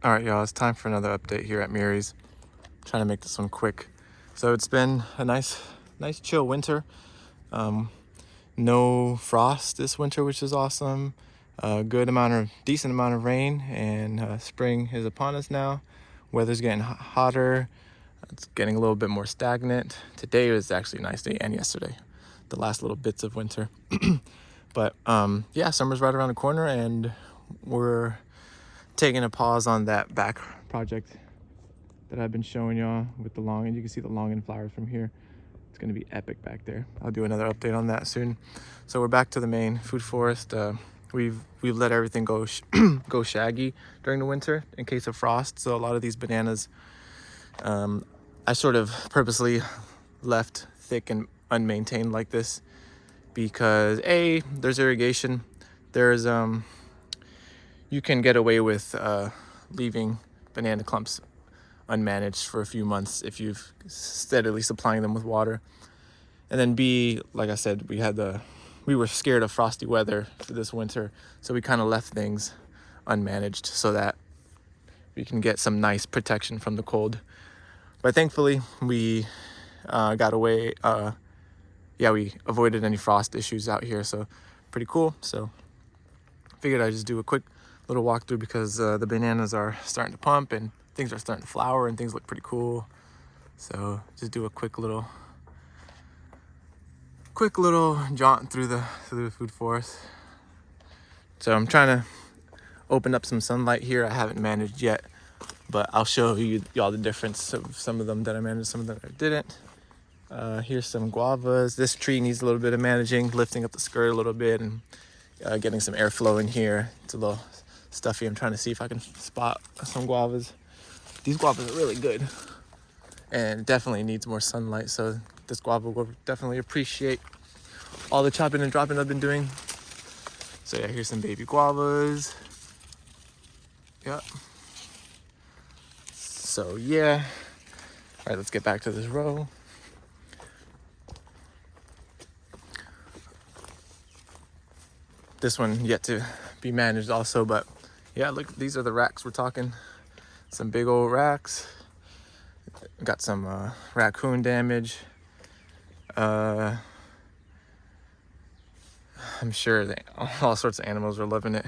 All right, y'all, it's time for another update here at Miri's. Trying to make this one quick. So it's been a nice chill winter. No frost this winter, which is awesome. Decent amount of rain, and spring is upon us now. Weather's getting hotter. It's getting a little bit more stagnant. Today was actually a nice day, and yesterday, the last little bits of winter. But yeah, summer's right around the corner, and we're taking a pause on that back project that I've been showing y'all with the long, and you can see the long end flowers from here. It's gonna be epic back there. I'll do another update on that soon. So we're back to the main food forest. We've let everything go go shaggy during the winter in case of frost. So a lot of these bananas, I sort of purposely left thick and unmaintained like this because there's irrigation. There's you can get away with leaving banana clumps unmanaged for a few months if you've steadily supplying them with water. And then B, like I said, we were scared of frosty weather for this winter, so we kind of left things unmanaged so that we can get some nice protection from the cold. But thankfully we got away. We avoided any frost issues out here, so pretty cool. So figured I'd just do a quick little walkthrough because the bananas are starting to pump and things are starting to flower and things look pretty cool. So just do a quick little jaunt through the food forest. So I'm trying to open up some sunlight here. I haven't managed yet, but I'll show y'all the difference of some of them that I managed, some of them that I didn't. Here's some guavas. This tree needs a little bit of managing, lifting up the skirt a little bit and getting some airflow in here. It's a little stuffy. I'm trying to see if I can spot some guavas. These guavas are really good and definitely needs more sunlight. So this guava will definitely appreciate all the chopping and dropping I've been doing. So yeah, here's some baby guavas. Yep. So yeah. All right, let's get back to this row. This one yet to be managed also, but yeah, look, these are the racks we're talking. Some big old racks. Got some raccoon damage. I'm sure that all sorts of animals are loving it.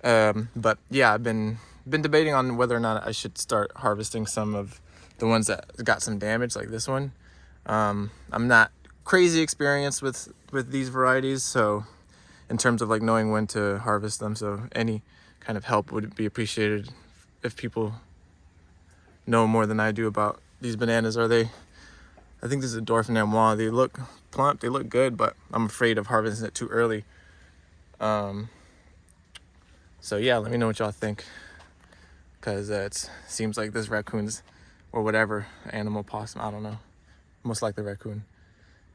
But yeah, I've been debating on whether or not I should start harvesting some of the ones that got some damage, like this one. I'm not crazy experienced with these varieties, so in terms of like knowing when to harvest them, so any kind of help would be appreciated if people know more than I do about these bananas. I think this is a Dwarf Namois. They look plump, they look good, but I'm afraid of harvesting it too early. So yeah, let me know what y'all think, because it seems like this raccoon's, or whatever animal, possum, I don't know, most likely raccoon,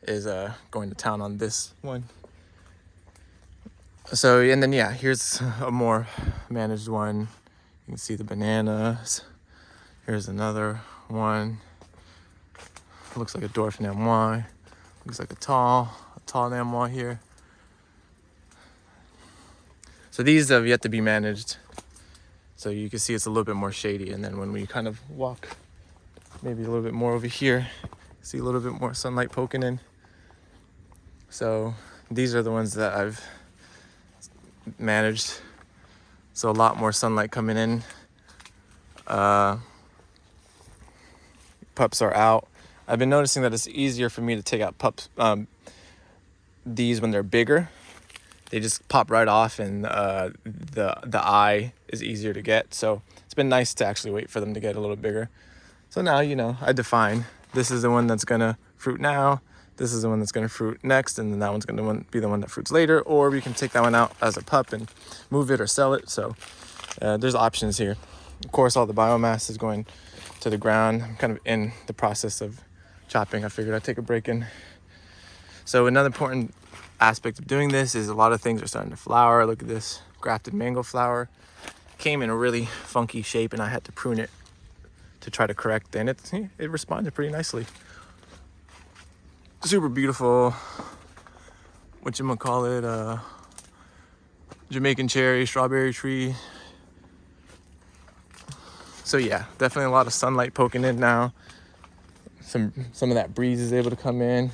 is going to town on this one. So, and then yeah, here's a more managed one. You can see the bananas. Here's another one. Looks like a Dwarf Namois. Looks like a tall Namois here. So these have yet to be managed. So you can see it's a little bit more shady. And then when we kind of walk maybe a little bit more over here, see a little bit more sunlight poking in. So these are the ones that I've managed. So a lot more sunlight coming in. Pups are out. I've been noticing that it's easier for me to take out pups, these when they're bigger. They just pop right off, and the eye is easier to get. So it's been nice to actually wait for them to get a little bigger. So now, I define, this is the one that's gonna fruit now, this is the one that's gonna fruit next, and then that one's gonna be the one that fruits later, or we can take that one out as a pup and move it or sell it. So there's options here. Of course, all the biomass is going to the ground. I'm kind of in the process of chopping. I figured I'd take a break in. So another important aspect of doing this is a lot of things are starting to flower. Look at this grafted mango flower. Came in a really funky shape, and I had to prune it to try to correct, and it responded pretty nicely. Super beautiful, Jamaican cherry, strawberry tree. So yeah, definitely a lot of sunlight poking in now. Some of that breeze is able to come in.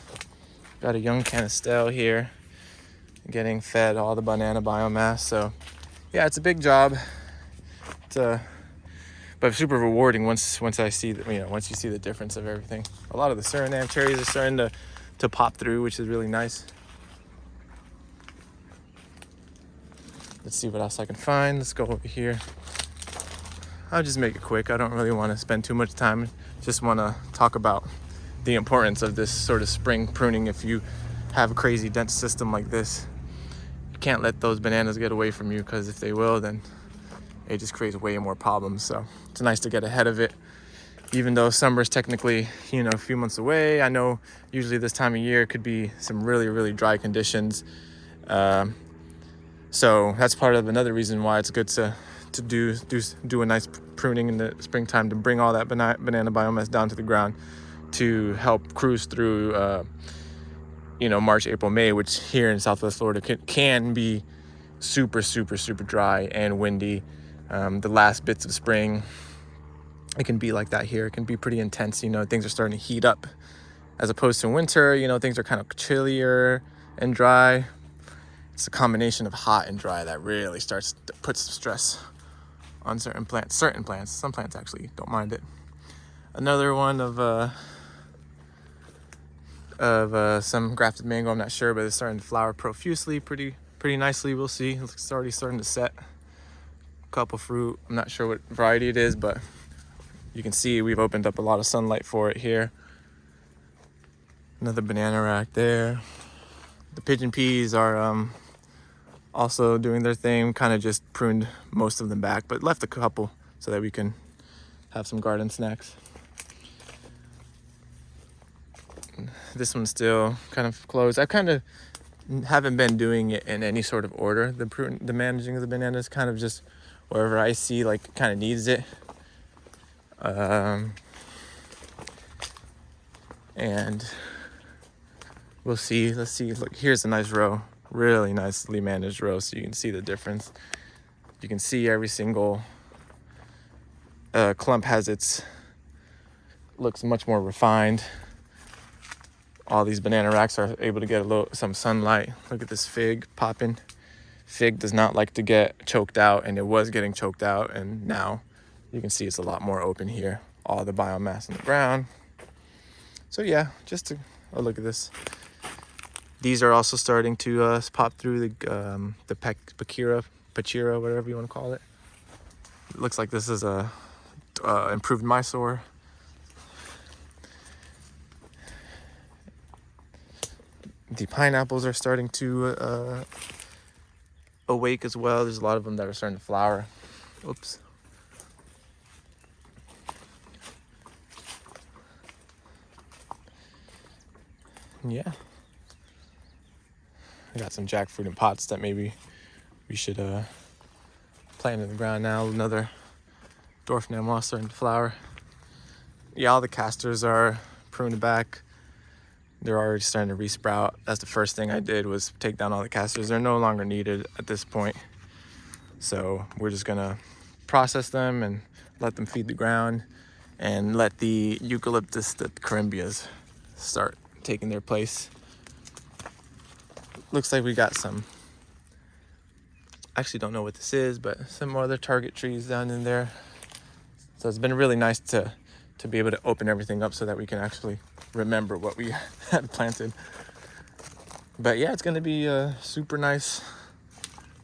Got a young canistel here getting fed all the banana biomass. So yeah, it's a big job. It's but super rewarding once I see once you see the difference of everything. A lot of the Suriname cherries are starting to pop through, which is really nice. Let's see what else I can find. Let's go over here. I'll just make it quick. I don't really want to spend too much time. Just want to talk about the importance of this sort of spring pruning. If you have a crazy dense system like this, you can't let those bananas get away from you, because if they will, then it just creates way more problems. So it's nice to get ahead of it, even though summer is technically, a few months away. I know usually this time of year could be some really, really dry conditions. So that's part of another reason why it's good to do a nice pruning in the springtime, to bring all that banana biomass down to the ground to help cruise through March, April, May, which here in Southwest Florida can be super, super, super dry and windy. The last bits of spring, it can be like that here. It can be pretty intense. Things are starting to heat up, as opposed to winter. Things are kind of chillier and dry. It's a combination of hot and dry that really starts to put some stress on certain plants. Some plants actually don't mind it. Another one of some grafted mango, I'm not sure, but it's starting to flower profusely, pretty nicely. We'll see. It's already starting to set. Couple fruit. I'm not sure what variety it is, but you can see we've opened up a lot of sunlight for it here. Another banana rack there. The pigeon peas are also doing their thing. Kind of just pruned most of them back, but left a couple so that we can have some garden snacks. This one's still kind of closed. I kind of haven't been doing it in any sort of order. The managing of the bananas, kind of just wherever I see kind of needs it. And we'll see. Let's see. Look, here's a nice row, really nicely managed row, so you can see the difference. You can see every single clump looks much more refined. All these banana racks are able to get some sunlight. Look at this fig popping. Fig does not like to get choked out, and it was getting choked out, and now you can see it's a lot more open here. All the biomass in the ground. So yeah, look at this. These are also starting to pop through the Pachira, whatever you want to call it. It looks like this is a improved Mysore. The pineapples are starting to awake as well. There's a lot of them that are starting to flower. Oops. Yeah. I got some jackfruit in pots that maybe we should plant in the ground now. Another dwarf moss starting to flower. Yeah, all the castors are pruned back. They're already starting to resprout. That's the first thing I did, was take down all the castors. They're no longer needed at this point. So we're just gonna process them and let them feed the ground, and let the eucalyptus, the corymbias, start taking their place. Looks like we got some, I actually don't know what this is, but some other target trees down in there. So it's been really nice to be able to open everything up so that we can actually remember what we had planted. But yeah, it's going to be a super nice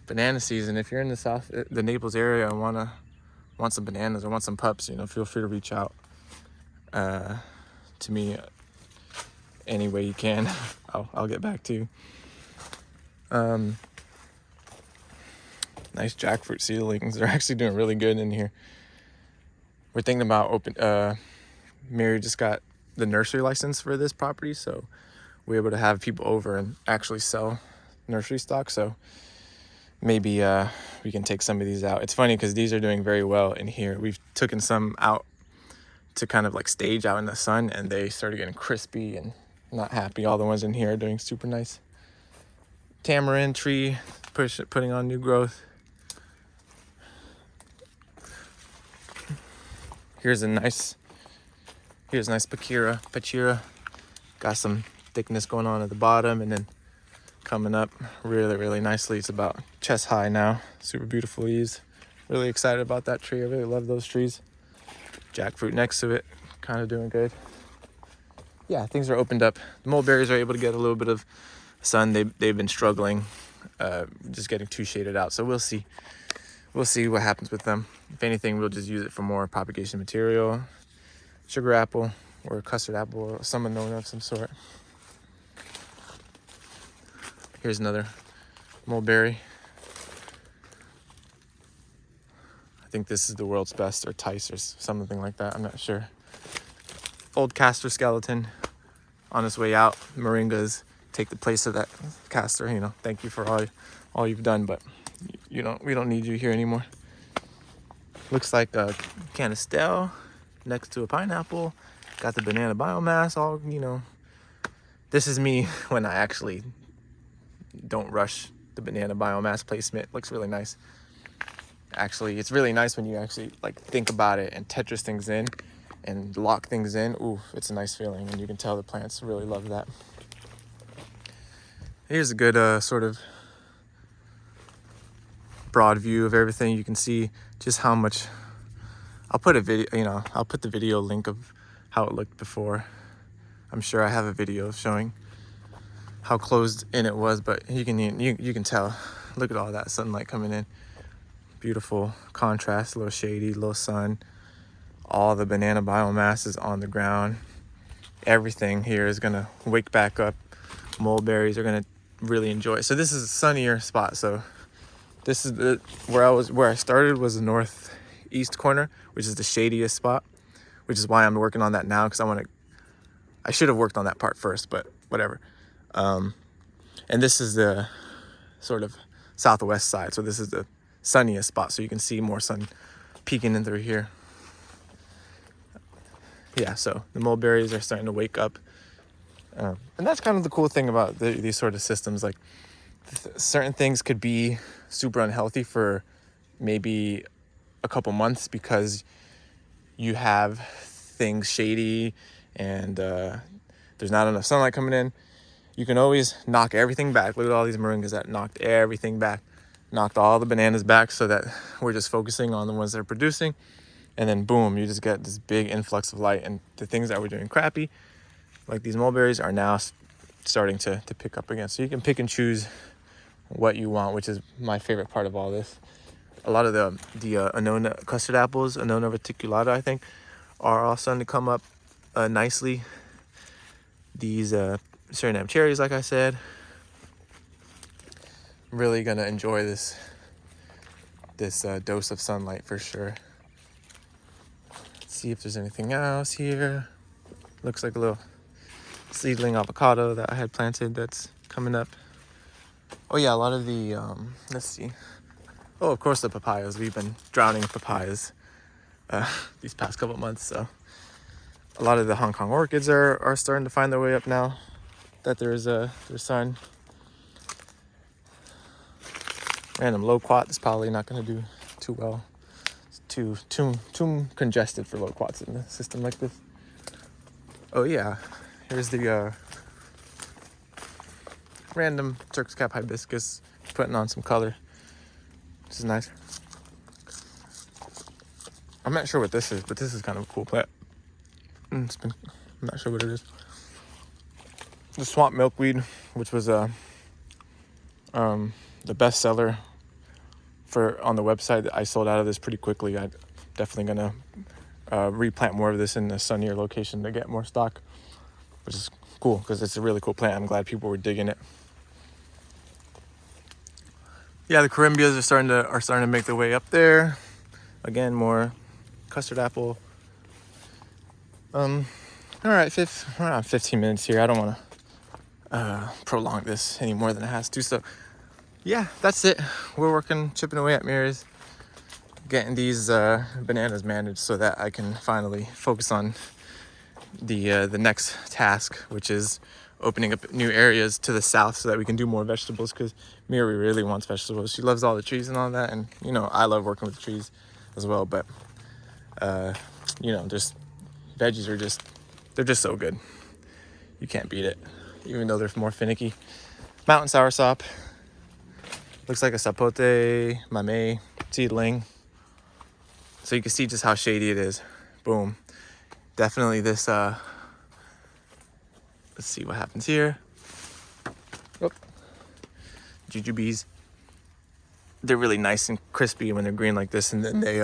banana season. If you're in the Naples area and want some bananas or want some pups, feel free to reach out to me any way you can. I'll get back to you. Nice jackfruit seedlings. They're actually doing really good in here. We're thinking about Mary just got the nursery license for this property, so we're able to have people over and actually sell nursery stock. So maybe we can take some of these out. It's funny because these are doing very well in here. We've taken some out to kind of stage out in the sun, and they started getting crispy and not happy. All the ones in here are doing super nice. Tamarind tree putting on new growth. Here's a nice Pachira. Got some thickness going on at the bottom, and then coming up really nicely. It's about chest high now. Super beautiful leaves. Really excited about that tree. I really love those trees. Jackfruit next to it, kind of doing good. Yeah, things are opened up. The mulberries are able to get a little bit of sun. They've been struggling, just getting too shaded out. So we'll see what happens with them. If anything, we'll just use it for more propagation material. Sugar apple or custard apple or some unknown of some sort. Here's another mulberry. I think this is the world's best, or Tice, or something like that. I'm not sure. Old castor skeleton on its way out. Moringas take the place of that castor. You know, thank you for all you've done, but we don't need you here anymore. Looks like a canistel next to a pineapple. Got the banana biomass. All, you know, this is me when I actually don't rush the banana biomass placement. Looks really nice. Actually, it's really nice when you actually like think about it and Tetris things in and lock things in. Ooh, it's a nice feeling, and you can tell the plants really love that. Here's a good sort of broad view of everything. You can see just how much. I'll put the video link of how it looked before. I'm sure I have a video showing how closed in it was, but you can tell. Look at all that sunlight coming in. Beautiful contrast, a little shady, a little sun. All the banana biomass is on the ground. Everything here is gonna wake back up. Mulberries are gonna really enjoy it. So this is a sunnier spot. So this is where I started was the northeast corner, which is the shadiest spot, which is why I'm working on that now, because I should have worked on that part first, but whatever. And this is the sort of southwest side. So this is the sunniest spot, so you can see more sun peeking in through here. Yeah, so the mulberries are starting to wake up. And that's kind of the cool thing about these sort of systems. Like certain things could be super unhealthy for maybe a couple months because you have things shady and there's not enough sunlight coming in. You can always knock everything back. Look at all these moringas that knocked everything back. Knocked all the bananas back so that we're just focusing on the ones that are producing. And then boom, you just get this big influx of light, and the things that were doing crappy, like these mulberries, are now starting to pick up again. So you can pick and choose what you want, which is my favorite part of all this. A lot of the Annona custard apples, Annona reticulata, I think, are all starting to come up nicely. These Suriname cherries, like I said, really gonna enjoy this dose of sunlight for sure. Let's see if there's anything else here. Looks like a little seedling avocado that I had planted that's coming up. Oh yeah, a lot of the let's see. Oh, of course the papayas. We've been drowning in papayas these past couple months. So a lot of the Hong Kong orchids are starting to find their way up now that there's sun. Random loquat is probably not going to do too well. It's too congested for loquats in a system like this. Oh yeah, here's the random Turk's cap hibiscus putting on some color. This is nice. I'm not sure what this is, but this is kind of a cool plant. I'm not sure what it is. The swamp milkweed, which was the best seller on the website. I sold out of this pretty quickly. I'm definitely gonna replant more of this in a sunnier location to get more stock, which is cool because it's a really cool plant. I'm glad people were digging it. Yeah, the corymbias are starting to make their way up there. Again, more custard apple. All right, around 15 minutes here. I don't want to prolong this any more than it has to. So yeah, that's it. We're chipping away at mirrors, getting these bananas managed so that I can finally focus on the next task, which is opening up new areas to the south so that we can do more vegetables, because Miri really wants vegetables. She loves all the trees and all that, and you know I love working with trees as well, but you know, just veggies are just, they're just so good. You can't beat it, even though they're more finicky. Mountain soursop. Looks like a sapote mame seedling. So you can see just how shady it is. Boom. Definitely this, let's see what happens here. Oh. Jujubes. They're really nice and crispy when they're green like this, and then they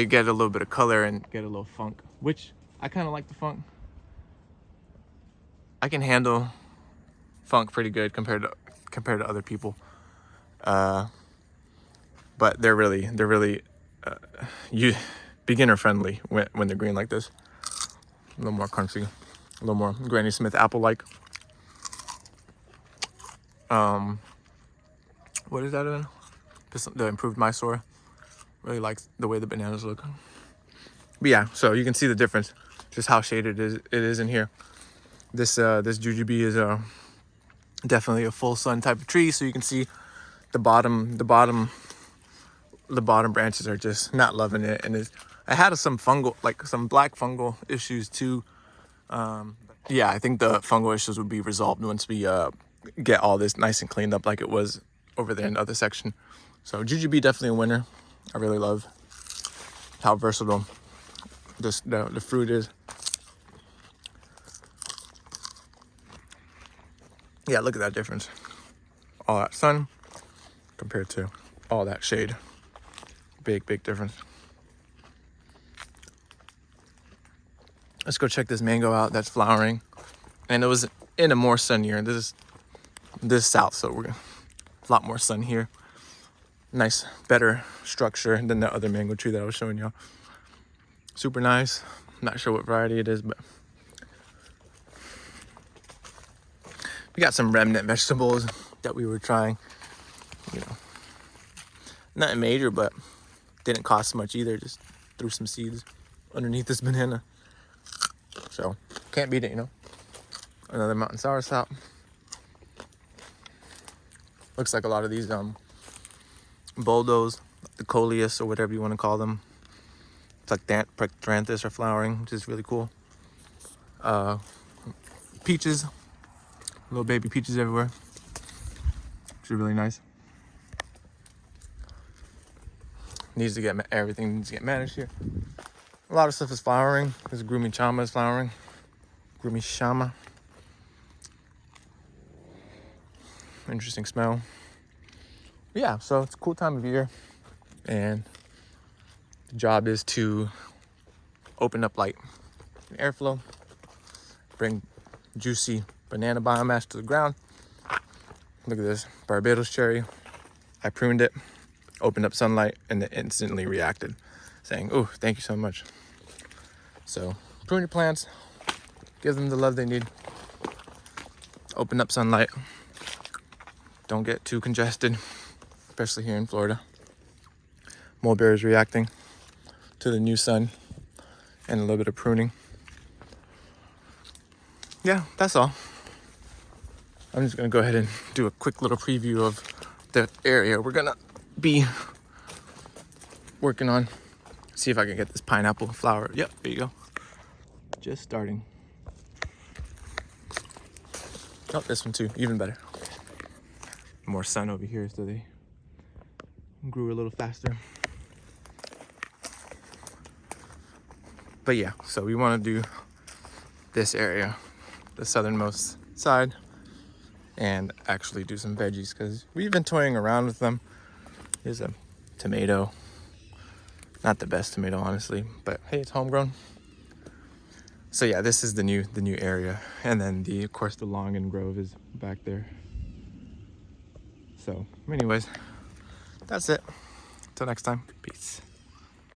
get a little bit of color and get a little funk, which I kind of like the funk. I can handle funk pretty good compared to other people, but they're really beginner friendly when they're green like this. A little more crunchy, a little more Granny Smith apple like. What is that in? The improved Mysore. Really like the way the bananas look. But yeah, so you can see the difference, just how shaded it is in here. This jujube is definitely a full sun type of tree, so you can see the bottom branches are just not loving it, and I had some black fungal issues too. Yeah, I think the fungal issues would be resolved once we get all this nice and cleaned up like it was over there in the other section. So jujube definitely a winner. I really love how versatile the fruit is. Yeah, look at that difference. All that sun compared to all that shade. Big difference. Let's go check this mango out that's flowering. And it was in a more sunnier. This is south, so we're a lot more sun here. Nice, better structure than the other mango tree that I was showing y'all. Super nice. Not sure what variety it is, but we got some remnant vegetables that we were trying. You know, nothing major, but didn't cost much either. Just threw some seeds underneath this banana. So can't beat it, you know. Another mountain soursop. Looks like a lot of these boldos, the coleus or whatever you want to call them. It's like Pectranthus are flowering, which is really cool. Peaches, little baby peaches everywhere, which is really nice. Everything needs to get managed here. A lot of stuff is flowering. This Grumi Chama is flowering. Grumi Shama. Interesting smell. But yeah, so it's a cool time of year, and the job is to open up light and airflow, bring juicy banana biomass to the ground. Look at this Barbados cherry. I pruned it, opened up sunlight, and it instantly reacted, saying, "Oh, thank you so much." So prune your plants, give them the love they need, open up sunlight, don't get too congested, especially here in Florida. Mulberries reacting to the new sun and a little bit of pruning. Yeah, that's all. I'm just gonna go ahead and do a quick little preview of the area we're gonna be working on. See if I can get this pineapple flower. Yep, there you go. Just starting. Oh, this one too, even better. More sun over here, so they grew a little faster. But yeah, so we want to do this area, the southernmost side, and actually do some veggies, because we've been toying around with them. Here's a tomato. Not the best tomato, honestly, but hey, it's homegrown. So yeah, this is the new area, and then of course the Longan Grove is back there. So anyways, that's it. Till next time, peace.